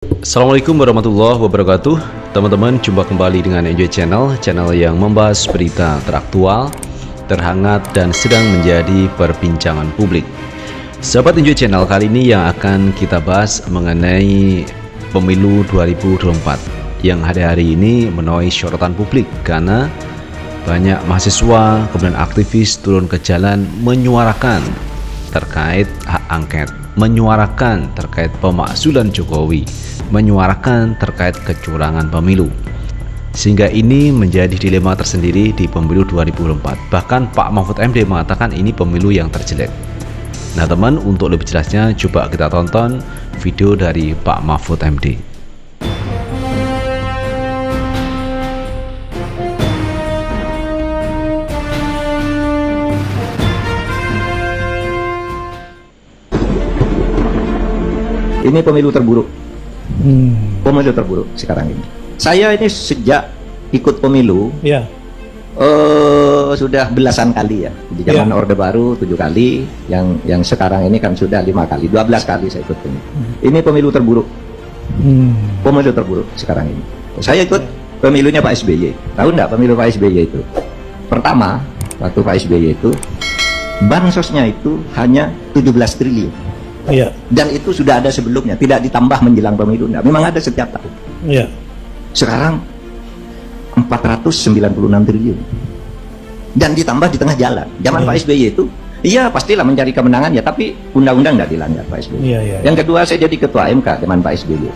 Assalamualaikum warahmatullahi wabarakatuh. Teman-teman, jumpa kembali dengan Enjoy Channel, channel yang membahas berita teraktual, terhangat, dan sedang menjadi perbincangan publik. Sahabat Enjoy Channel, kali ini yang akan kita bahas mengenai pemilu 2024 yang hari-hari ini menuai sorotan publik karena banyak mahasiswa kemudian aktivis turun ke jalan menyuarakan terkait hak angket, menyuarakan terkait pemakzulan Jokowi, menyuarakan terkait kecurangan pemilu. Sehingga ini menjadi dilema tersendiri di pemilu 2024. Bahkan Pak Mahfud MD mengatakan ini pemilu yang terjelek. Nah teman, untuk lebih jelasnya coba kita tonton video dari Pak Mahfud MD. Ini pemilu terburuk. Pemilu terburuk sekarang ini. Saya ini sejak ikut pemilu sudah belasan kali ya. Di zaman Orde Baru 7 kali, yang sekarang ini kan sudah 5 kali, 12 kali saya ikut pemilu. Ini pemilu terburuk. Pemilu terburuk sekarang ini. Saya ikut pemilunya Pak SBY. Tahu enggak pemilu Pak SBY itu? Pertama, waktu Pak SBY itu bansosnya itu hanya 17 triliun. Dan itu sudah ada sebelumnya, tidak ditambah menjelang pemilu. Nah, memang ada setiap tahun. Sekarang 496 triliun. Dan ditambah di tengah jalan. Zaman Pak SBY itu, iya pastilah mencari kemenangan ya, tapi undang-undang tidak dilanggar Pak SBY. Yang kedua, saya jadi ketua MK zaman Pak SBY.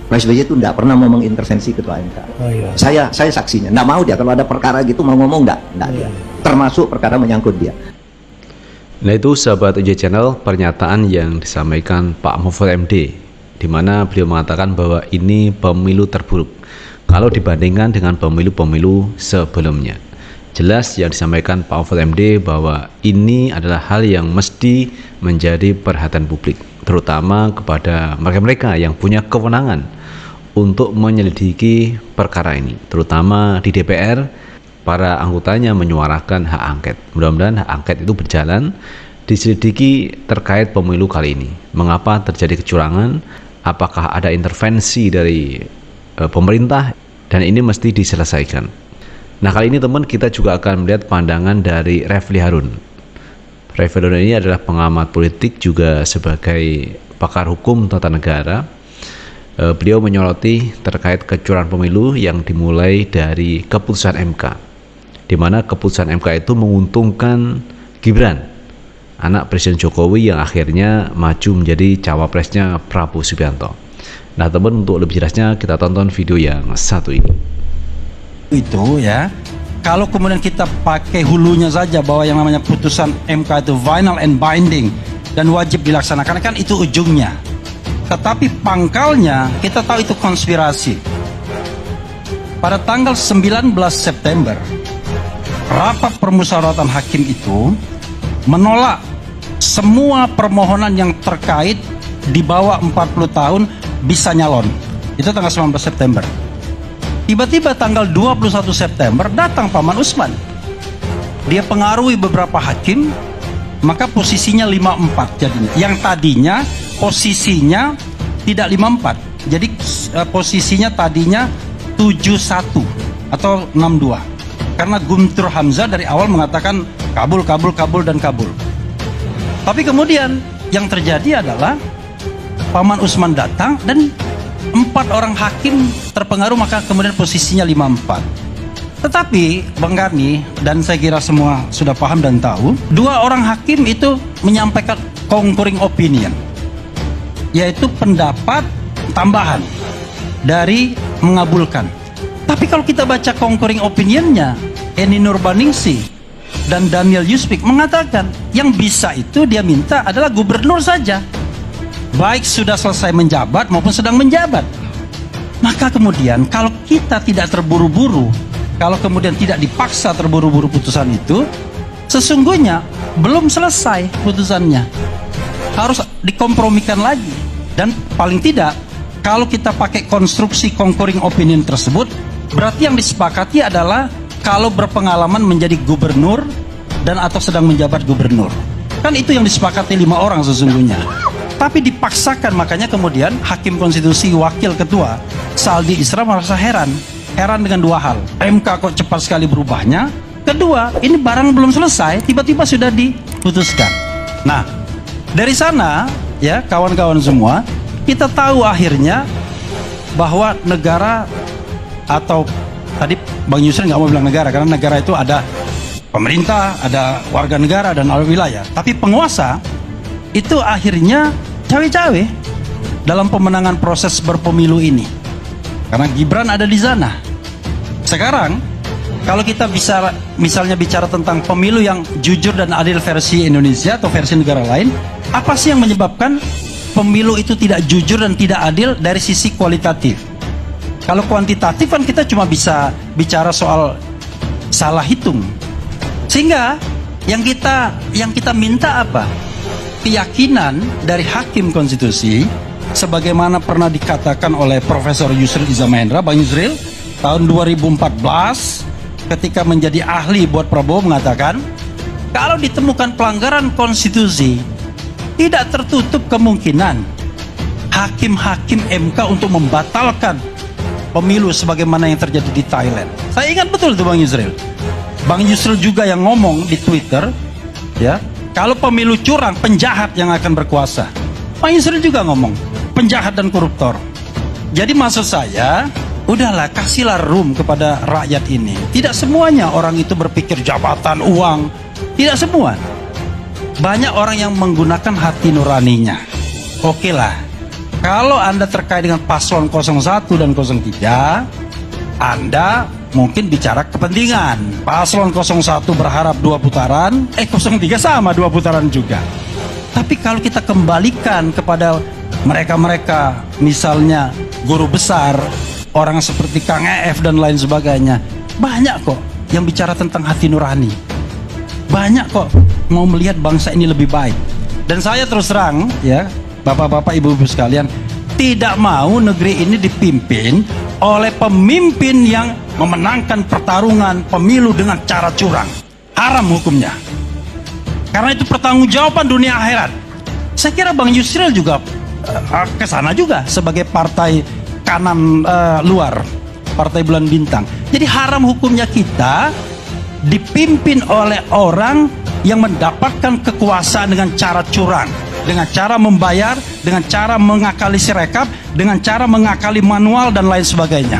Pak SBY itu tidak pernah mau mengintervensi ketua MK. Saya saksinya. Nggak mau dia kalau ada perkara gitu mau ngomong nggak dia. Termasuk perkara menyangkut dia. Nah itu sahabat Enjoy Channel, pernyataan yang disampaikan Pak Mahfud MD, di mana beliau mengatakan bahwa ini pemilu terburuk kalau dibandingkan dengan pemilu-pemilu sebelumnya. Jelas yang disampaikan Pak Mahfud MD bahwa ini adalah hal yang mesti menjadi perhatian publik, terutama kepada mereka-mereka yang punya kewenangan untuk menyelidiki perkara ini, terutama di DPR. Para anggotanya menyuarakan hak angket. Mudah-mudahan hak angket itu berjalan, diselidiki terkait pemilu kali ini. Mengapa terjadi kecurangan? Apakah ada intervensi dari pemerintah? Dan ini mesti diselesaikan. Nah kali ini teman, kita juga akan melihat pandangan dari Refli Harun. Refli Harun ini adalah pengamat politik juga sebagai pakar hukum tata negara. Beliau menyoroti terkait kecurangan pemilu yang dimulai dari keputusan MK, di mana keputusan MK itu menguntungkan Gibran, anak Presiden Jokowi yang akhirnya maju menjadi cawapresnya Prabowo Subianto. Nah teman, untuk lebih jelasnya kita tonton video yang satu ini. Itu ya, kalau kemudian kita pakai hulunya saja bahwa yang namanya putusan MK itu final and binding dan wajib dilaksanakan, kan itu ujungnya. Tetapi pangkalnya kita tahu itu konspirasi. Pada tanggal 19 September rapat permusyawaratan hakim itu menolak semua permohonan yang terkait di bawah 40 tahun bisa nyalon. Itu tanggal 19 September. Tiba-tiba tanggal 21 September datang Paman Usman. Dia pengaruhi beberapa hakim, maka posisinya 54 jadinya. Yang tadinya posisinya tidak 54. Jadi posisinya tadinya 71 atau 62. Karena Guntur Hamzah dari awal mengatakan kabul, dan kabul. Tapi kemudian yang terjadi adalah Paman Usman datang dan 4 orang hakim terpengaruh, maka kemudian posisinya 54. Tetapi Bang Karni dan saya kira semua sudah paham dan tahu, 2 orang hakim itu menyampaikan concurring opinion, yaitu pendapat tambahan dari mengabulkan. Tapi kalau kita baca concurring opinionnya, Eni Nurbaningsih dan Daniel Yusmik mengatakan yang bisa itu dia minta adalah gubernur saja, baik sudah selesai menjabat maupun sedang menjabat. Maka kemudian kalau kita tidak terburu-buru, kalau kemudian tidak dipaksa terburu-buru putusan itu, sesungguhnya belum selesai putusannya, harus dikompromikan lagi. Dan paling tidak kalau kita pakai konstruksi concurring opinion tersebut, berarti yang disepakati adalah kalau berpengalaman menjadi gubernur dan atau sedang menjabat gubernur. Kan itu yang disepakati 5 orang sesungguhnya. Tapi dipaksakan, makanya kemudian Hakim Konstitusi Wakil Ketua Saldi Isra merasa heran dengan dua hal. MK kok cepat sekali berubahnya. Kedua, ini barang belum selesai, tiba-tiba sudah diputuskan. Nah, dari sana ya kawan-kawan semua, kita tahu akhirnya bahwa negara, atau tadi Bang Yusril nggak mau bilang negara, karena negara itu ada pemerintah, ada warga negara, dan ada wilayah. Tapi penguasa itu akhirnya cawe-cawe dalam pemenangan proses berpemilu ini. Karena Gibran ada di sana. Sekarang, kalau kita bisa misalnya bicara tentang pemilu yang jujur dan adil versi Indonesia atau versi negara lain, apa sih yang menyebabkan pemilu itu tidak jujur dan tidak adil dari sisi kualitatif? Kalau kuantitatif kan kita cuma bisa bicara soal salah hitung. Sehingga yang kita minta apa? Keyakinan dari Hakim Konstitusi, sebagaimana pernah dikatakan oleh Profesor Yusril Iza Mahendra, Bang Yusril, tahun 2014 ketika menjadi ahli buat Prabowo mengatakan, kalau ditemukan pelanggaran konstitusi, tidak tertutup kemungkinan hakim-hakim MK untuk membatalkan pemilu sebagaimana yang terjadi di Thailand. Saya ingat betul tuh Bang Yusril. Bang Yusril juga yang ngomong di Twitter, ya, kalau pemilu curang, penjahat yang akan berkuasa. Bang Yusril juga ngomong, penjahat dan koruptor. Jadi maksud saya, udahlah, kasihlah room kepada rakyat ini. Tidak semuanya orang itu berpikir jabatan, uang. Tidak semua. Banyak orang yang menggunakan hati nuraninya. Oke lah, kalau Anda terkait dengan paslon 01 dan 03, Anda mungkin bicara kepentingan. Paslon 01 berharap 2 putaran, 03 sama 2 putaran juga. Tapi kalau kita kembalikan kepada mereka-mereka, misalnya guru besar, orang seperti Kang EF dan lain sebagainya, banyak kok yang bicara tentang hati nurani. Banyak kok mau melihat bangsa ini lebih baik. Dan saya terus terang, ya, bapak-bapak, ibu-ibu sekalian, tidak mau negeri ini dipimpin oleh pemimpin yang memenangkan pertarungan pemilu dengan cara curang. Haram hukumnya. Karena itu pertanggungjawaban dunia akhirat. Saya kira Bang Yusril juga ke sana juga sebagai partai kanan luar, partai bulan bintang. Jadi haram hukumnya kita dipimpin oleh orang yang mendapatkan kekuasaan dengan cara curang, dengan cara membayar, dengan cara mengakali sirekap, dengan cara mengakali manual dan lain sebagainya.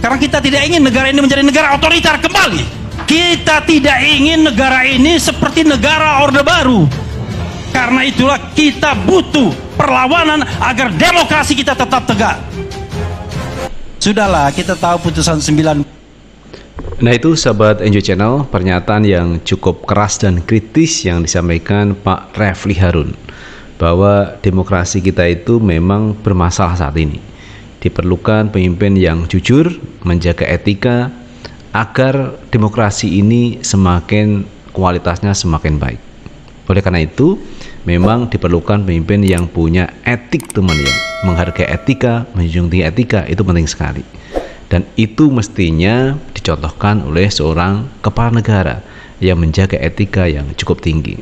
Karena kita tidak ingin negara ini menjadi negara otoriter kembali. Kita tidak ingin negara ini seperti negara Orde Baru. Karena itulah kita butuh perlawanan agar demokrasi kita tetap tegak. Sudahlah, kita tahu putusan 9. Nah, itu sahabat Enjoy Channel, pernyataan yang cukup keras dan kritis yang disampaikan Pak Refli Harun, bahwa demokrasi kita itu memang bermasalah saat ini. Diperlukan pemimpin yang jujur, menjaga etika, agar demokrasi ini semakin kualitasnya semakin baik. Oleh karena itu, memang diperlukan pemimpin yang punya etik, teman ya. Menghargai etika, menjunjung tinggi etika, itu penting sekali. Dan itu mestinya dicontohkan oleh seorang kepala negara yang menjaga etika yang cukup tinggi.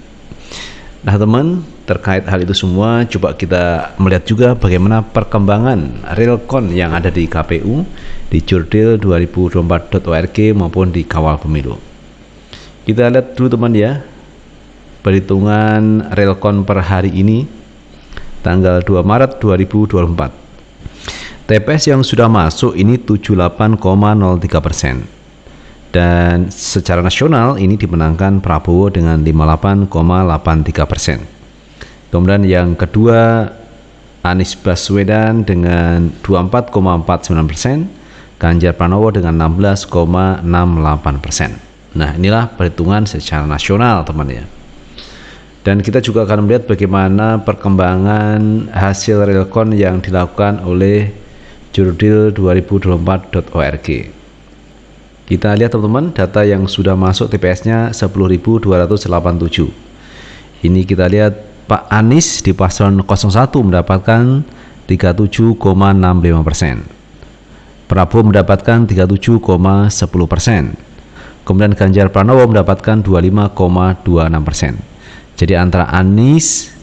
Nah teman, terkait hal itu semua, coba kita melihat juga bagaimana perkembangan realcon yang ada di KPU, di jurdil2024.org maupun di Kawal Pemilu. Kita lihat dulu teman ya, perhitungan realcon per hari ini, tanggal 2 Maret 2024. TPS yang sudah masuk ini 78,03%. Dan secara nasional ini dimenangkan Prabowo dengan 58,83%. Kemudian yang kedua Anies Baswedan dengan 24,49%, Ganjar Pranowo dengan 16,68%. Nah, inilah perhitungan secara nasional teman ya. Dan kita juga akan melihat bagaimana perkembangan hasil realcon yang dilakukan oleh jurdil2024.org. Kita lihat teman-teman, data yang sudah masuk TPS-nya 10.287. Ini kita lihat Pak Anies di paslon 01 mendapatkan 37,65%. Prabowo mendapatkan 37,10%. Kemudian Ganjar Pranowo mendapatkan 25,26%. Jadi antara Anies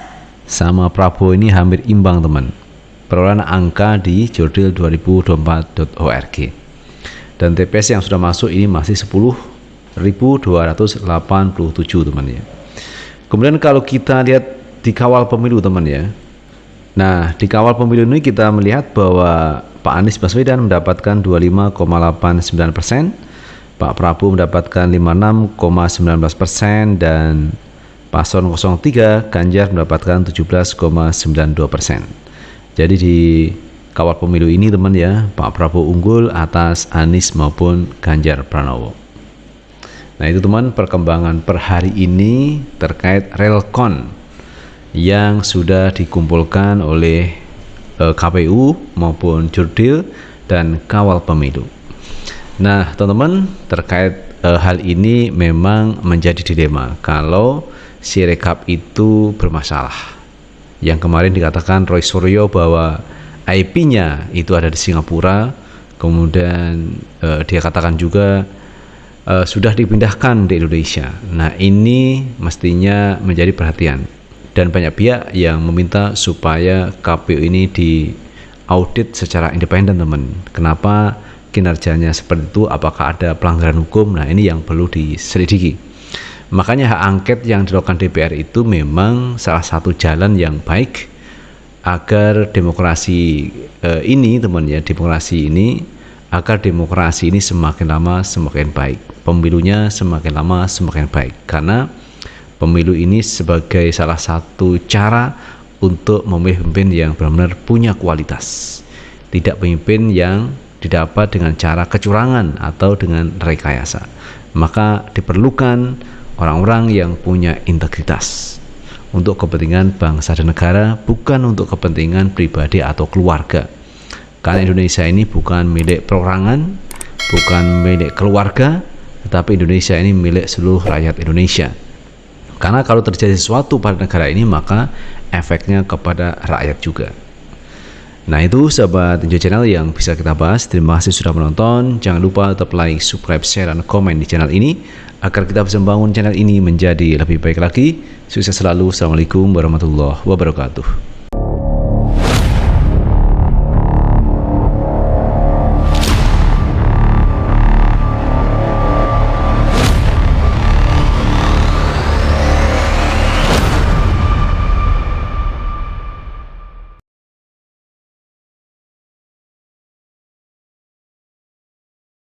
sama Prabowo ini hampir imbang teman. Perolehan angka di jurdil2024.org. Dan TPS yang sudah masuk ini masih 10.287 teman ya. Kemudian kalau kita lihat di kawal pemilu teman ya. Nah, di kawal pemilu ini kita melihat bahwa Pak Anies Baswedan mendapatkan 25,89%, Pak Prabowo mendapatkan 56,19%, dan Paslon 03 Ganjar mendapatkan 17,92%. Jadi di kawal pemilu ini teman ya, Pak Prabowo unggul atas Anies maupun Ganjar Pranowo. Nah itu teman perkembangan per hari ini terkait relkon yang sudah dikumpulkan oleh KPU maupun jurdil dan kawal pemilu. Nah teman-teman, terkait hal ini memang menjadi dilema kalau Sirekap itu bermasalah. Yang kemarin dikatakan Roy Suryo bahwa IP-nya itu ada di Singapura, kemudian dia katakan juga sudah dipindahkan di Indonesia. Nah ini mestinya menjadi perhatian, dan banyak pihak yang meminta supaya KPU ini diaudit secara independen teman. Kenapa kinerjanya seperti itu, apakah ada pelanggaran hukum? Nah ini yang perlu diselidiki. Makanya hak angket yang dilakukan DPR itu memang salah satu jalan yang baik agar demokrasi ini teman ya, agar demokrasi ini semakin lama semakin baik, pemilunya semakin lama semakin baik, karena pemilu ini sebagai salah satu cara untuk memilih pemimpin yang benar-benar punya kualitas, tidak pemimpin yang didapat dengan cara kecurangan atau dengan rekayasa. Maka diperlukan orang-orang yang punya integritas untuk kepentingan bangsa dan negara, bukan untuk kepentingan pribadi atau keluarga. Karena Indonesia ini bukan milik perorangan, bukan milik keluarga, tetapi Indonesia ini milik seluruh rakyat Indonesia. Karena kalau terjadi sesuatu pada negara ini, maka efeknya kepada rakyat juga. Nah itu sahabat Enjoy Channel yang bisa kita bahas. Terima kasih sudah menonton. Jangan lupa tetap like, subscribe, share, dan komen di channel ini agar kita bisa membangun channel ini menjadi lebih baik lagi. Sukses selalu. Assalamualaikum warahmatullahi wabarakatuh.